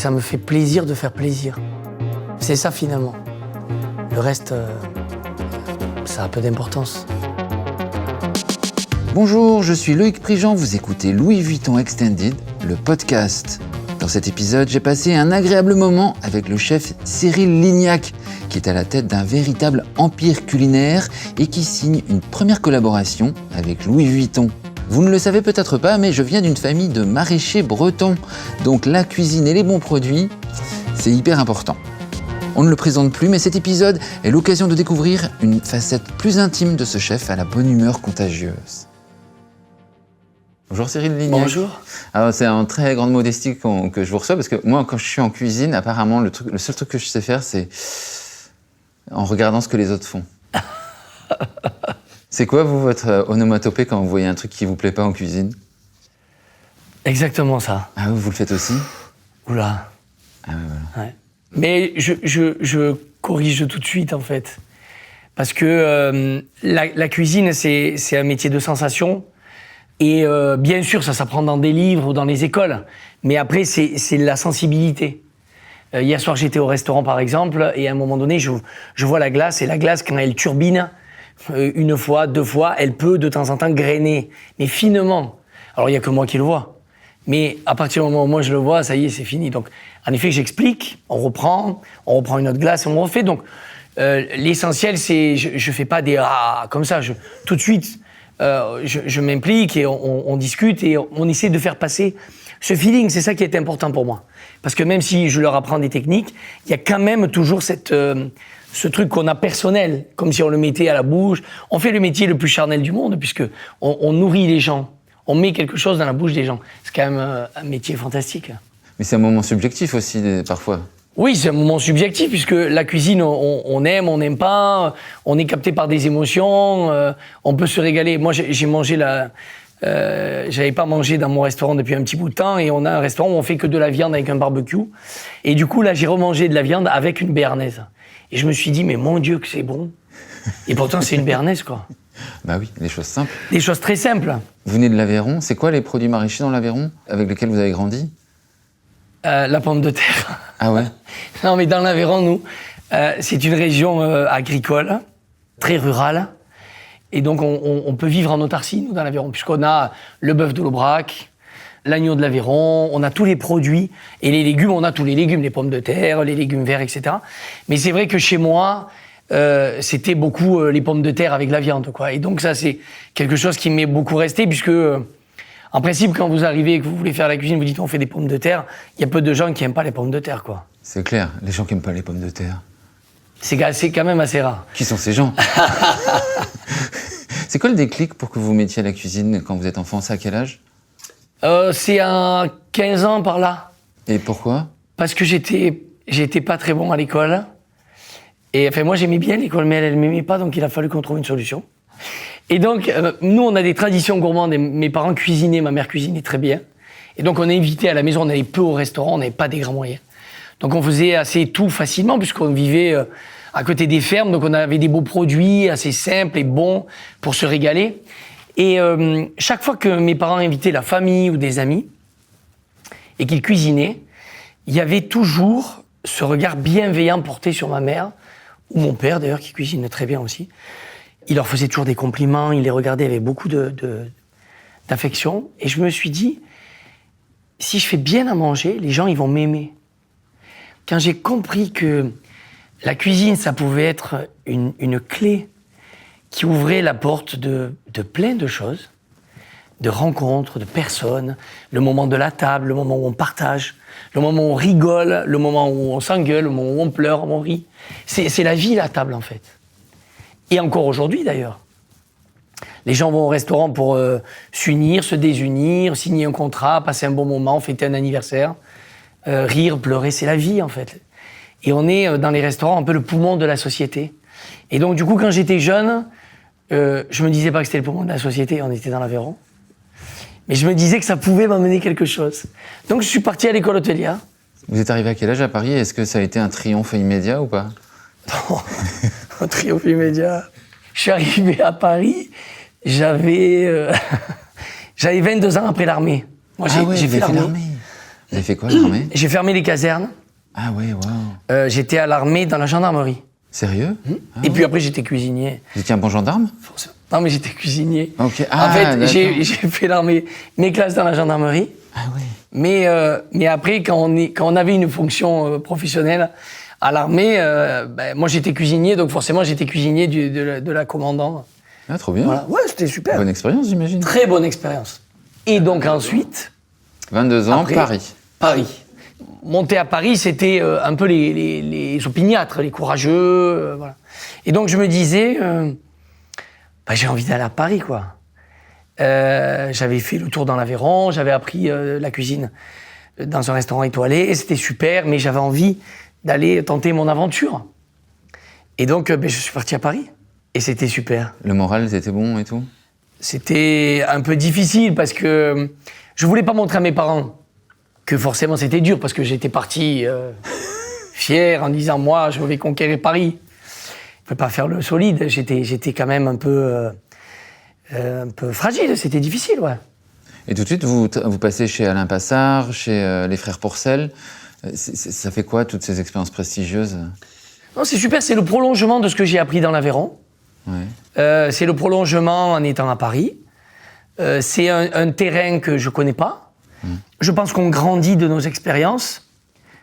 ça me fait plaisir de faire plaisir. C'est ça finalement. Le reste, ça a peu d'importance. Bonjour, je suis Loïc Prigent, vous écoutez Louis Vuitton Extended, le podcast. Dans cet épisode, j'ai passé un agréable moment avec le chef Cyril Lignac, qui est à la tête d'un véritable empire culinaire et qui signe une première collaboration avec Louis Vuitton. Vous ne le savez peut-être pas, mais je viens d'une famille de maraîchers bretons, donc la cuisine et les bons produits, c'est hyper important. On ne le présente plus, mais cet épisode est l'occasion de découvrir une facette plus intime de ce chef à la bonne humeur contagieuse. Bonjour Cyril Lignac. Bonjour. Alors c'est en très grande modestie que je vous reçois, parce que moi, quand je suis en cuisine, apparemment, le seul truc que je sais faire, c'est en regardant ce que les autres font. C'est quoi, vous, votre onomatopée quand vous voyez un truc qui vous plaît pas en cuisine? Exactement ça. Ah oui, vous le faites aussi? Oula. Ah oui, voilà. Ouais. Mais je corrige tout de suite, en fait. Parce que la cuisine, c'est un métier de sensation. Et bien sûr, ça s'apprend dans des livres ou dans les écoles. Mais après, c'est la sensibilité. Hier soir, j'étais au restaurant, par exemple, et à un moment donné, je vois la glace. Et la glace, quand elle turbine, une fois, deux fois, elle peut de temps en temps grainer. Mais finement. Alors, il n'y a que moi qui le vois. Mais à partir du moment où moi je le vois, ça y est, c'est fini. Donc, en effet, j'explique, on reprend une autre glace, on refait. Donc, l'essentiel, c'est, je fais pas des comme ça. Tout de suite, je m'implique et on discute et on essaie de faire passer ce feeling. C'est ça qui est important pour moi. Parce que même si je leur apprends des techniques, il y a quand même toujours ce truc qu'on a personnel, comme si on le mettait à la bouche. On fait le métier le plus charnel du monde, puisque on nourrit les gens. On met quelque chose dans la bouche des gens. C'est quand même un métier fantastique. Mais c'est un moment subjectif aussi, parfois. Oui, c'est un moment subjectif, puisque la cuisine, on aime, on n'aime pas, on est capté par des émotions, on peut se régaler. Moi, j'ai mangé j'avais pas mangé dans mon restaurant depuis un petit bout de temps, et on a un restaurant où on fait que de la viande avec un barbecue. Et du coup, là, j'ai remangé de la viande avec une béarnaise. Et je me suis dit, mais mon Dieu, que c'est bon. Et pourtant, c'est une béarnaise, quoi. Bah oui, des choses simples. Des choses très simples. Vous venez de l'Aveyron, c'est quoi les produits maraîchers dans l'Aveyron avec lesquels vous avez grandi? La pomme de terre. Ah ouais? Non, mais dans l'Aveyron, nous, c'est une région agricole, très rurale. Et donc, on peut vivre en autarcie, nous, dans l'Aveyron, puisqu'on a le bœuf de l'Aubrac, l'agneau de l'Aveyron, on a tous les produits. Et les légumes, on a tous les légumes, les pommes de terre, les légumes verts, etc. Mais c'est vrai que chez moi, c'était beaucoup les pommes de terre avec la viande, quoi. Et donc ça, c'est quelque chose qui m'est beaucoup resté, puisque en principe, quand vous arrivez et que vous voulez faire la cuisine, vous dites on fait des pommes de terre, il y a peu de gens qui aiment pas les pommes de terre, quoi. C'est clair, les gens qui aiment pas les pommes de terre. C'est quand même assez rare. Qui sont ces gens? C'est quoi le déclic pour que vous mettiez à la cuisine quand vous êtes enfant? C'est à quel âge? C'est à 15 ans par là. Et pourquoi? Parce que j'étais pas très bon à l'école. Et enfin, moi, j'aimais bien l'école, mais elle m'aimait pas, donc il a fallu qu'on trouve une solution. Et donc, nous, on a des traditions gourmandes. Mes parents cuisinaient, ma mère cuisinait très bien. Et donc, on est invité à la maison, on allait peu au restaurant, on n'avait pas des grands moyens. Donc, on faisait assez tout facilement, puisqu'on vivait à côté des fermes, donc on avait des beaux produits assez simples et bons pour se régaler. Et chaque fois que mes parents invitaient la famille ou des amis, et qu'ils cuisinaient, il y avait toujours ce regard bienveillant porté sur ma mère, ou mon père d'ailleurs, qui cuisine très bien aussi. Il leur faisait toujours des compliments, il les regardait avec beaucoup d'affection. Et je me suis dit, si je fais bien à manger, les gens ils vont m'aimer. Quand j'ai compris que la cuisine, ça pouvait être une clé qui ouvrait la porte de plein de choses, de rencontres, de personnes, le moment de la table, le moment où on partage, le moment où on rigole, le moment où on s'engueule, le moment où on pleure, où on rit. C'est la vie, la table, en fait. Et encore aujourd'hui, d'ailleurs. Les gens vont au restaurant pour s'unir, se désunir, signer un contrat, passer un bon moment, fêter un anniversaire, rire, pleurer, c'est la vie, en fait. Et on est dans les restaurants un peu le poumon de la société. Et donc, du coup, quand j'étais jeune, je me disais pas que c'était le poumon de la société, on était dans l'Aveyron. Mais je me disais que ça pouvait m'amener quelque chose. Donc je suis parti à l'école hôtelière. Vous êtes arrivé à quel âge à Paris? Est-ce que ça a été un triomphe immédiat ou pas? Non, un triomphe immédiat. Je suis arrivé à Paris, j'avais 22 ans après l'armée. Moi, j'ai fait l'armée. Vous avez fait quoi à l'armée? J'ai fermé les casernes. Ah ouais, waouh. J'étais à l'armée dans la gendarmerie. Sérieux? Et puis après, j'étais cuisinier. Vous étiez un bon gendarme? Forcément. Non, mais j'étais cuisinier. Ok. En fait, d'accord. j'ai fait l'armée, mes classes dans la gendarmerie. Ah ouais. Mais après, quand on avait une fonction professionnelle à l'armée, moi j'étais cuisinier, donc forcément j'étais cuisinier de la commandant. Ah, trop bien. Voilà. Ouais, c'était super. Bonne expérience, j'imagine. Très bonne expérience. Et donc ensuite... 22 ans, après, Paris. Paris. Monter à Paris, c'était un peu les opiniâtres, les courageux, voilà. Et donc je me disais, j'ai envie d'aller à Paris, quoi. J'avais fait le tour dans l'Aveyron, j'avais appris la cuisine dans un restaurant étoilé, et c'était super, mais j'avais envie d'aller tenter mon aventure. Et donc, je suis parti à Paris, et c'était super. Le moral, c'était bon et tout? C'était un peu difficile, parce que je voulais pas montrer à mes parents que forcément c'était dur, parce que j'étais parti fier en disant, moi, je vais conquérir Paris. Je peux pas faire le solide, j'étais quand même un peu fragile, c'était difficile, ouais. Et tout de suite, vous passez chez Alain Passard, chez les frères Pourcel. Ça fait quoi, toutes ces expériences prestigieuses? Non, c'est super, c'est le prolongement de ce que j'ai appris dans l'Aveyron. Ouais. C'est le prolongement en étant à Paris. C'est un terrain que je connais pas. Je pense qu'on grandit de nos expériences,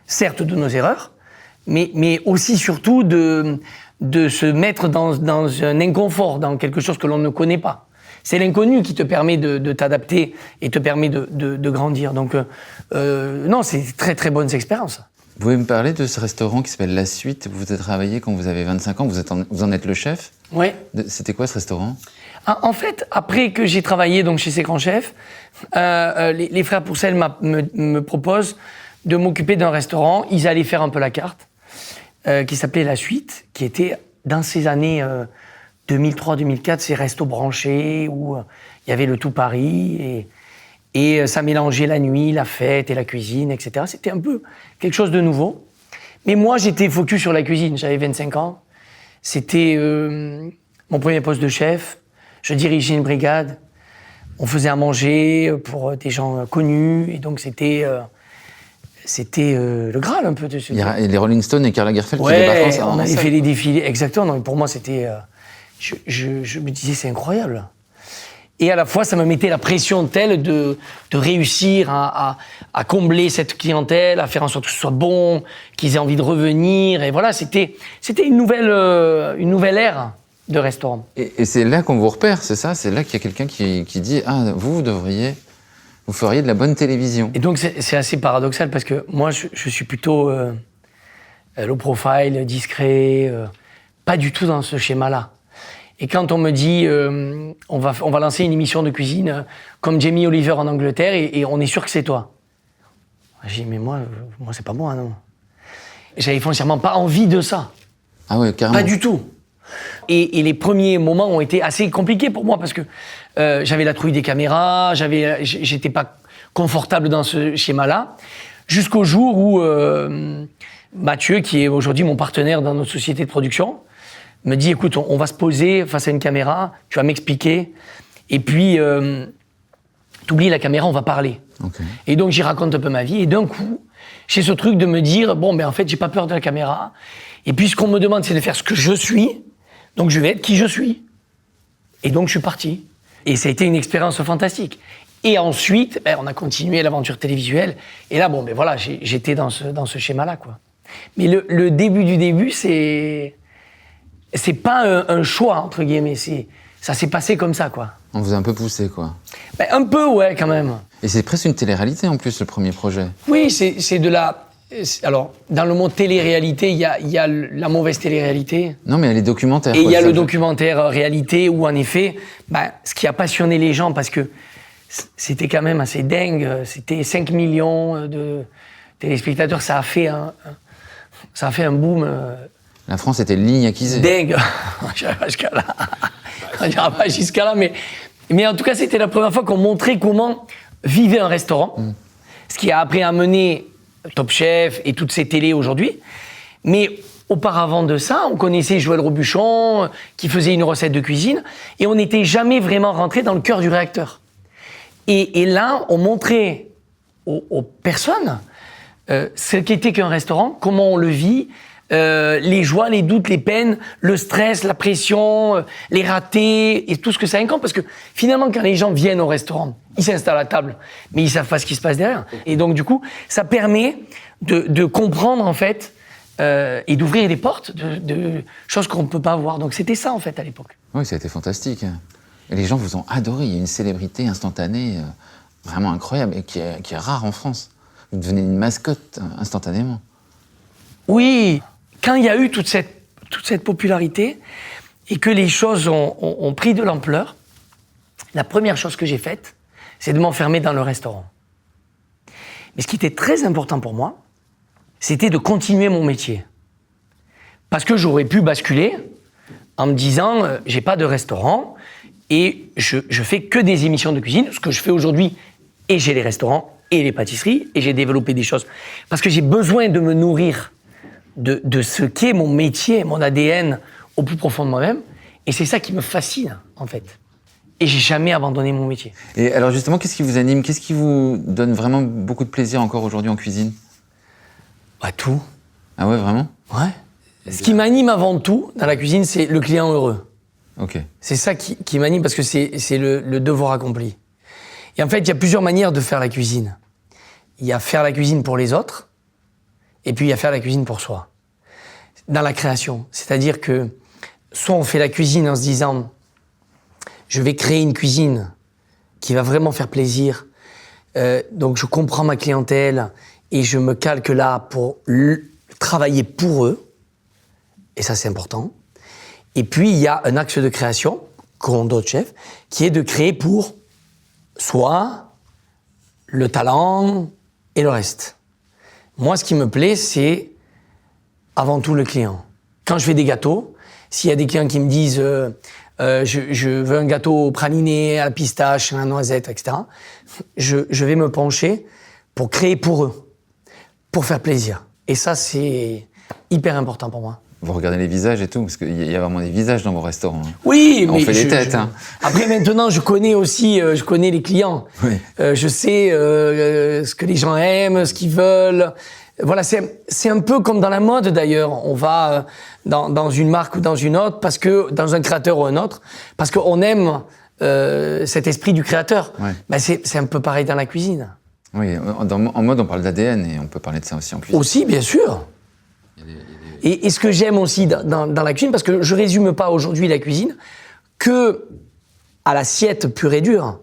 certes de nos erreurs, mais aussi surtout de se mettre dans un inconfort, dans quelque chose que l'on ne connaît pas. C'est l'inconnu qui te permet de t'adapter et te permet de grandir. Donc, non, c'est très, très bonnes expériences. Vous pouvez me parler de ce restaurant qui s'appelle La Suite, où vous avez travaillé quand vous avez 25 ans, vous en êtes le chef? Oui. C'était quoi ce restaurant? En fait, après que j'ai travaillé donc, chez ces grands chefs, les frères Pourcel me proposent de m'occuper d'un restaurant. Ils allaient faire un peu la carte, qui s'appelait La Suite, qui était dans ces années 2003-2004, ces restos branchés où il y avait le tout Paris et ça mélangeait la nuit, la fête et la cuisine, etc. C'était un peu quelque chose de nouveau. Mais moi, j'étais focus sur la cuisine. J'avais 25 ans. C'était mon premier poste de chef. Je dirigeais une brigade. On faisait à manger pour des gens connus. Et donc, c'était le Graal un peu de ce. Il y a les Rolling Stones et Karl Lagerfeld qui Ouais, débarquent on avait fait les défilés. Exactement. Non, mais pour moi, c'était... Je me disais, c'est incroyable. Et à la fois, ça me mettait la pression telle de réussir à combler cette clientèle, à faire en sorte que ce soit bon, qu'ils aient envie de revenir. Et voilà, c'était une nouvelle ère de restaurant. Et c'est là qu'on vous repère, c'est ça? C'est là qu'il y a quelqu'un qui dit « Ah, vous feriez de la bonne télévision. » Et donc, c'est assez paradoxal parce que moi, je suis plutôt low profile, discret, pas du tout dans ce schéma-là. Et quand on me dit on va lancer une émission de cuisine comme Jamie Oliver en Angleterre et on est sûr que c'est toi. J'ai dit mais moi c'est pas moi, non. J'avais foncièrement pas envie de ça. Ah ouais, carrément. Pas du tout. Et les premiers moments ont été assez compliqués pour moi parce que j'avais la trouille des caméras, j'étais pas confortable dans ce schéma-là, jusqu'au jour où Mathieu, qui est aujourd'hui mon partenaire dans notre société de production, me dit, écoute, on va se poser face à une caméra, tu vas m'expliquer, et puis t'oublies la caméra, on va parler. Okay. Et donc j'y raconte un peu ma vie, et d'un coup, j'ai ce truc de me dire, bon, ben en fait, j'ai pas peur de la caméra, et puis ce qu'on me demande, c'est de faire ce que je suis, donc je vais être qui je suis. Et donc je suis parti. Et ça a été une expérience fantastique. Et ensuite, on a continué l'aventure télévisuelle, et là, bon, ben voilà, j'étais dans ce schéma-là, quoi. Mais le début du début, c'est pas un choix, entre guillemets, ça s'est passé comme ça, quoi. On vous a un peu poussé, quoi. Ben, un peu, ouais, quand même. Et c'est presque une télé-réalité, en plus, le premier projet. Oui, c'est de la... Alors, dans le mot télé-réalité, il y a la mauvaise télé-réalité. Non, mais il y a les documentaires. Et il y a le documentaire réalité où, en effet, ce qui a passionné les gens, parce que c'était quand même assez dingue, c'était 5 millions de téléspectateurs, ça a fait un boom... La France était lignaquisée. Dingue. On n'ira pas jusqu'à là, mais en tout cas, c'était la première fois qu'on montrait comment vivait un restaurant. Ce qui a après amené Top Chef et toutes ces télés aujourd'hui. Mais auparavant de ça, on connaissait Joël Robuchon, qui faisait une recette de cuisine, et on n'était jamais vraiment rentré dans le cœur du réacteur. Et là, on montrait aux personnes ce qu'était qu'un restaurant, comment on le vit, les joies, les doutes, les peines, le stress, la pression, les ratés et tout ce que ça incombe. Parce que finalement, quand les gens viennent au restaurant, ils s'installent à table, mais ils savent pas ce qui se passe derrière. Et donc, du coup, ça permet de comprendre, en fait, et d'ouvrir des portes de choses qu'on ne peut pas voir. Donc, c'était ça, en fait, à l'époque. Oui, ça a été fantastique. Et les gens vous ont adoré. Il y a une célébrité instantanée vraiment incroyable et qui est rare en France. Vous devenez une mascotte instantanément. Oui, quand il y a eu toute cette popularité et que les choses ont pris de l'ampleur, la première chose que j'ai faite, c'est de m'enfermer dans le restaurant. Mais ce qui était très important pour moi, c'était de continuer mon métier. Parce que j'aurais pu basculer en me disant, j'ai pas de restaurant et je fais que des émissions de cuisine, ce que je fais aujourd'hui, et j'ai les restaurants et les pâtisseries, et j'ai développé des choses. Parce que j'ai besoin de me nourrir de ce qu'est mon métier, mon ADN au plus profond de moi-même. Et c'est ça qui me fascine, en fait. Et j'ai jamais abandonné mon métier. Et alors justement, qu'est-ce qui vous anime? Qu'est-ce qui vous donne vraiment beaucoup de plaisir encore aujourd'hui en cuisine? Bah, tout. Ah ouais, vraiment? Ouais. Ce qui m'anime avant tout dans la cuisine, c'est le client heureux. Ok. C'est ça qui m'anime parce que c'est le devoir accompli. Et en fait, il y a plusieurs manières de faire la cuisine. Il y a faire la cuisine pour les autres, et puis il y a faire la cuisine pour soi. Dans la création. C'est-à-dire que soit on fait la cuisine en se disant je vais créer une cuisine qui va vraiment faire plaisir, donc je comprends ma clientèle et je me calque là pour travailler pour eux, et ça c'est important. Et puis il y a un axe de création, qu'ont d'autres chefs, qui est de créer pour soi, le talent et le reste. Moi, ce qui me plaît, c'est avant tout le client. Quand je fais des gâteaux, s'il y a des clients qui me disent je veux un gâteau au praliné, à la pistache, à la noisette, etc., je vais me pencher pour créer pour eux, pour faire plaisir. Et ça, c'est hyper important pour moi. Vous regardez les visages et tout, parce qu'il y a vraiment des visages dans vos restaurants. Oui, on mais fait des têtes. Hein. Après, maintenant, je connais aussi, je connais les clients. Oui. Je sais ce que les gens aiment, ce qu'ils veulent. Voilà, c'est un peu comme dans la mode d'ailleurs. On va dans une marque ou dans une autre, parce que dans un créateur ou un autre, parce qu'on aime cet esprit du créateur. Ouais. Ben c'est un peu pareil dans la cuisine. Oui, en mode, on parle d'ADN et on peut parler de ça aussi en cuisine. Aussi, bien sûr. Et ce que j'aime aussi dans la cuisine, parce que je résume pas aujourd'hui la cuisine que à l'assiette pure et dure.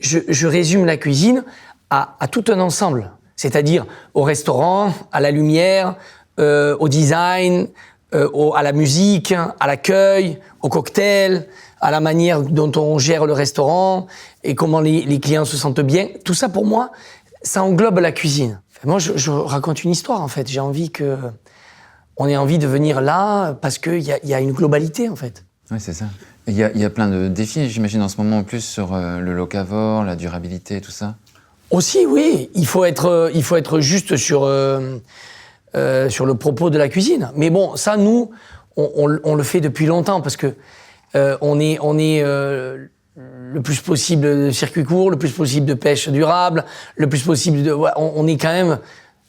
Je résume la cuisine à tout un ensemble. C'est-à-dire au restaurant, à la lumière, au design, à la musique, à l'accueil, au cocktail, à la manière dont on gère le restaurant et comment les clients se sentent bien. Tout ça, pour moi, ça englobe la cuisine. Moi, je raconte une histoire, en fait. J'ai envie on ait envie de venir là parce qu'il y a une globalité, en fait. Oui, c'est ça. Il y a plein de défis, j'imagine, en ce moment, en plus, sur le locavore, la durabilité, tout ça. Aussi, oui. Il faut être juste sur le propos de la cuisine. Mais bon, ça, nous, on le fait depuis longtemps parce que on est le plus possible de circuits courts, le plus possible de pêche durable, le plus possible de... Ouais, on est quand même...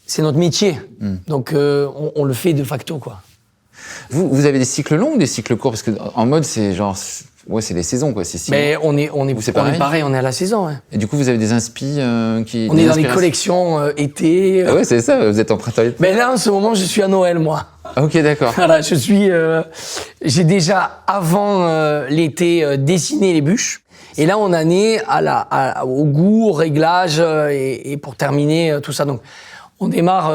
C'est notre métier. Donc, on le fait de facto, quoi. Vous avez des cycles longs ou des cycles courts? Parce qu'en mode, c'est genre... Ouais, c'est les saisons, quoi. Mais on est pareil, on est à la saison. Ouais. Et du coup, vous avez des inspi qui... On est dans les collections été... Ah ouais, c'est ça, vous êtes en printemps. Mais là, en ce moment, je suis à Noël, moi. Ah, ok, d'accord. Voilà, j'ai déjà, avant l'été, dessiné les bûches. Et là, on en est au goût, au réglage, et pour terminer tout ça. Donc, on démarre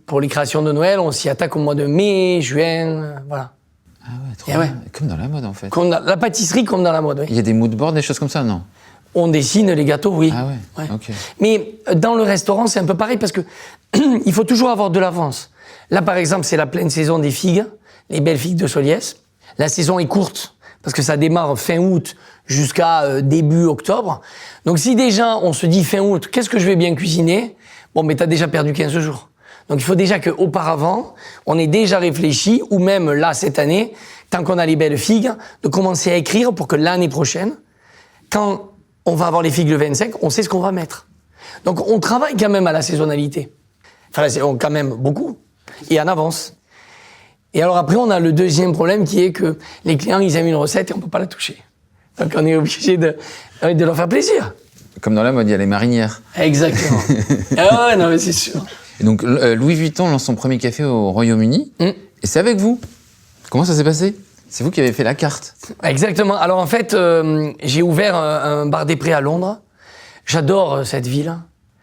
pour les créations de Noël, on s'y attaque au mois de mai, juin, voilà. Ah ouais, trop bien. Ouais. Comme dans la mode, en fait. Comme la pâtisserie, comme dans la mode, oui. Il y a des mood boards, des choses comme ça, non? On dessine les gâteaux, oui. Ah ouais, ok. Mais dans le restaurant, c'est un peu pareil parce que il faut toujours avoir de l'avance. Là, par exemple, c'est la pleine saison des figues, les belles figues de Soliès. La saison est courte parce que ça démarre fin août jusqu'à début octobre. Donc, si déjà on se dit fin août, qu'est-ce que je vais bien cuisiner? Bon, mais t'as déjà perdu 15 jours. Donc, il faut déjà qu'auparavant, on ait déjà réfléchi, ou même là, cette année, tant qu'on a les belles figues, de commencer à écrire pour que l'année prochaine, quand on va avoir les figues le 25, on sait ce qu'on va mettre. Donc on travaille quand même à la saisonnalité. Enfin, quand même beaucoup. Et en avance. Et alors après, on a le deuxième problème qui est que les clients, ils aiment une recette et on peut pas la toucher. Donc on est obligé de leur faire plaisir. Comme dans la mode, il y a les marinières. Exactement. Ah ouais, non mais c'est sûr. Et donc, Louis Vuitton lance son premier café au Royaume-Uni. Et c'est avec vous. Comment ça s'est passé? C'est vous qui avez fait la carte. Exactement. Alors en fait, j'ai ouvert un bar des Prés à Londres. J'adore cette ville.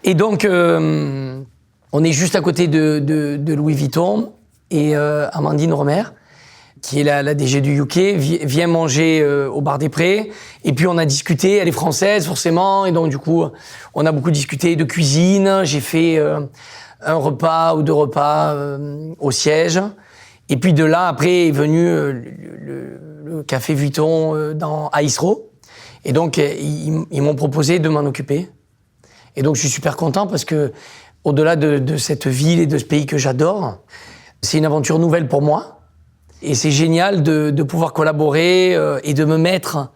Et donc, on est juste à côté de Louis Vuitton. Et Amandine Romer, qui est la DG du UK, vient manger au bar des Prés. Et puis on a discuté, elle est française forcément. Et donc du coup, on a beaucoup discuté de cuisine. J'ai fait un repas ou 2 repas au siège. Et puis de là, après, est venu le café Vuitton à Heathrow. Et donc, ils m'ont proposé de m'en occuper. Et donc, je suis super content parce que, au-delà de cette ville et de ce pays que j'adore, c'est une aventure nouvelle pour moi. Et c'est génial de pouvoir collaborer et de me mettre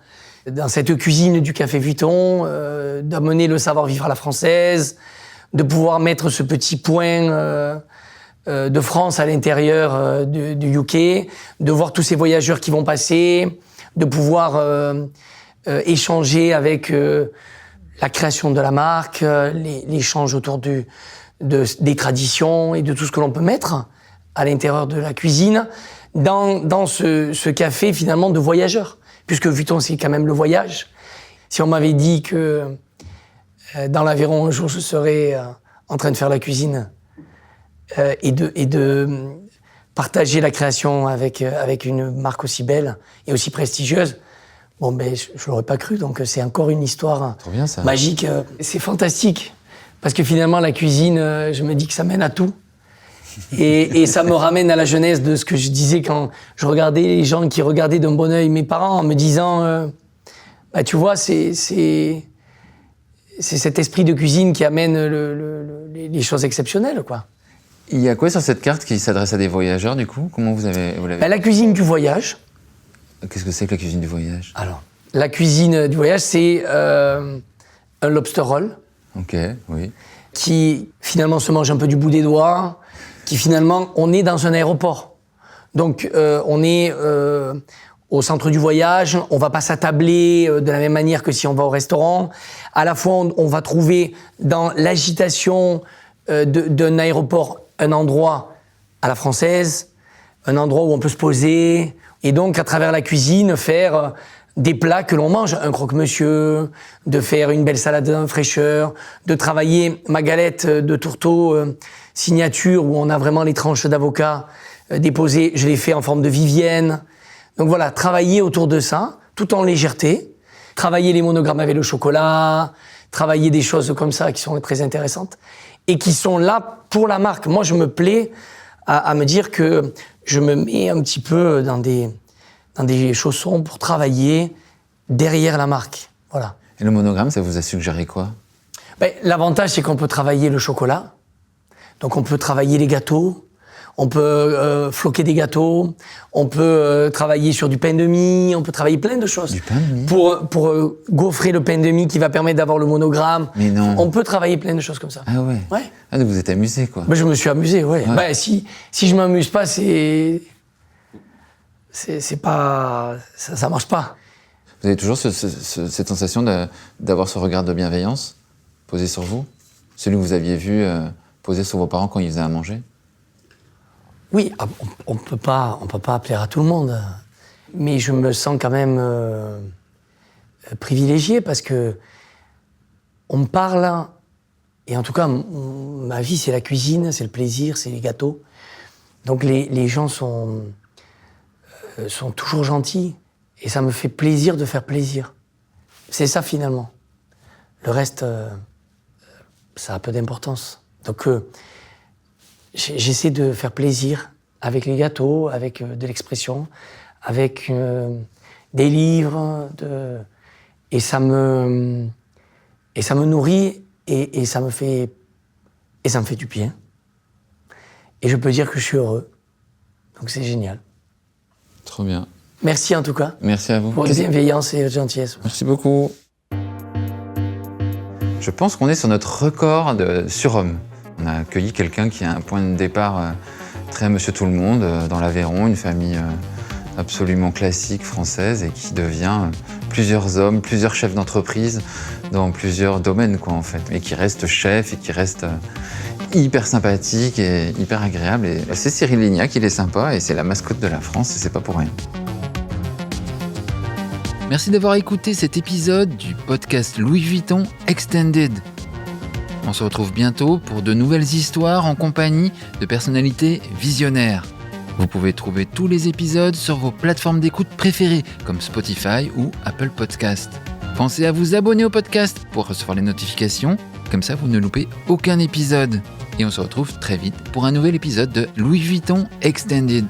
dans cette cuisine du café Vuitton, d'amener le savoir-vivre à la française, de pouvoir mettre ce petit point de France à l'intérieur du UK, de voir tous ces voyageurs qui vont passer, de pouvoir échanger avec la création de la marque, l'échange autour des traditions et de tout ce que l'on peut mettre à l'intérieur de la cuisine, dans ce café finalement de voyageurs, puisque Vuitton c'est quand même le voyage. Si on m'avait dit que dans l'Aveyron un jour je serais en train de faire la cuisine et de partager la création avec une marque aussi belle et aussi prestigieuse, bon ben je l'aurais pas cru, donc c'est encore une histoire Trop bien, ça. magique. C'est fantastique, parce que finalement la cuisine, je me dis que ça mène à tout. Et ça me ramène à la jeunesse de ce que je disais quand je regardais les gens qui regardaient d'un bon œil mes parents en me disant bah tu vois c'est cet esprit de cuisine qui amène les choses exceptionnelles quoi. Il y a quoi sur cette carte qui s'adresse à des voyageurs, du coup? Comment vous l'avez... Bah, la cuisine du voyage. Qu'est-ce que c'est que la cuisine du voyage? Alors, la cuisine du voyage, c'est un lobster roll. Ok, oui. Qui finalement se mange un peu du bout des doigts, qui finalement, on est dans un aéroport. Donc, on est au centre du voyage, on va pas s'attabler de la même manière que si on va au restaurant. À la fois, on va trouver dans l'agitation d'un aéroport un endroit à la française, un endroit où on peut se poser, et donc à travers la cuisine faire des plats que l'on mange, un croque-monsieur, de faire une belle salade en fraîcheur, de travailler ma galette de tourteau signature où on a vraiment les tranches d'avocat déposées, je l'ai fait en forme de Vivienne. Donc voilà, travailler autour de ça, tout en légèreté, travailler les monogrammes avec le chocolat, travailler des choses comme ça qui sont très intéressantes et qui sont là pour la marque. Moi, je me plais à me dire que je me mets un petit peu dans des chaussons pour travailler derrière la marque. Voilà. Et le monogramme, ça vous a suggéré quoi? Ben, l'avantage, c'est qu'on peut travailler le chocolat. Donc, on peut travailler les gâteaux. On peut floquer des gâteaux. On peut travailler sur du pain de mie. On peut travailler plein de choses. Du pain de mie? Pour gaufrer le pain de mie qui va permettre d'avoir le monogramme. Mais non. On peut travailler plein de choses comme ça. Ah ouais? Ouais. Ah, donc vous êtes amusé, quoi. Ben, je me suis amusé, ouais. Ouais. Ben, si je m'amuse pas, c'est pas... Ça marche pas. Vous avez toujours cette sensation d'avoir ce regard de bienveillance posé sur vous? Celui que vous aviez vu posé sur vos parents quand ils faisaient à manger? Oui, on peut pas plaire à tout le monde. Mais je me sens quand même privilégié parce que on me parle, et en tout cas, ma vie, c'est la cuisine, c'est le plaisir, c'est les gâteaux. Donc les gens sont toujours gentils et ça me fait plaisir de faire plaisir. C'est ça finalement. Le reste, ça a peu d'importance. Donc j'essaie de faire plaisir avec les gâteaux, avec de l'expression, avec des livres, et ça me nourrit et ça me fait du bien. Et je peux dire que je suis heureux. Donc c'est génial. Trop bien. Merci en tout cas. Merci à vous. Pour votre bienveillance et votre gentillesse. Merci beaucoup. Je pense qu'on est sur notre record de surhomme. On a accueilli quelqu'un qui a un point de départ très monsieur tout le monde dans l'Aveyron, une famille absolument classique française et qui devient plusieurs hommes, plusieurs chefs d'entreprise dans plusieurs domaines quoi en fait. Et qui reste chef et qui reste hyper sympathique et hyper agréable. Et c'est Cyril Lignac, il est sympa et c'est la mascotte de la France et c'est pas pour rien. Merci d'avoir écouté cet épisode du podcast Louis Vuitton Extended. On se retrouve bientôt pour de nouvelles histoires en compagnie de personnalités visionnaires. Vous pouvez trouver tous les épisodes sur vos plateformes d'écoute préférées comme Spotify ou Apple Podcast. Pensez à vous abonner au podcast pour recevoir les notifications, comme ça vous ne loupez aucun épisode. Et on se retrouve très vite pour un nouvel épisode de Louis Vuitton Extended.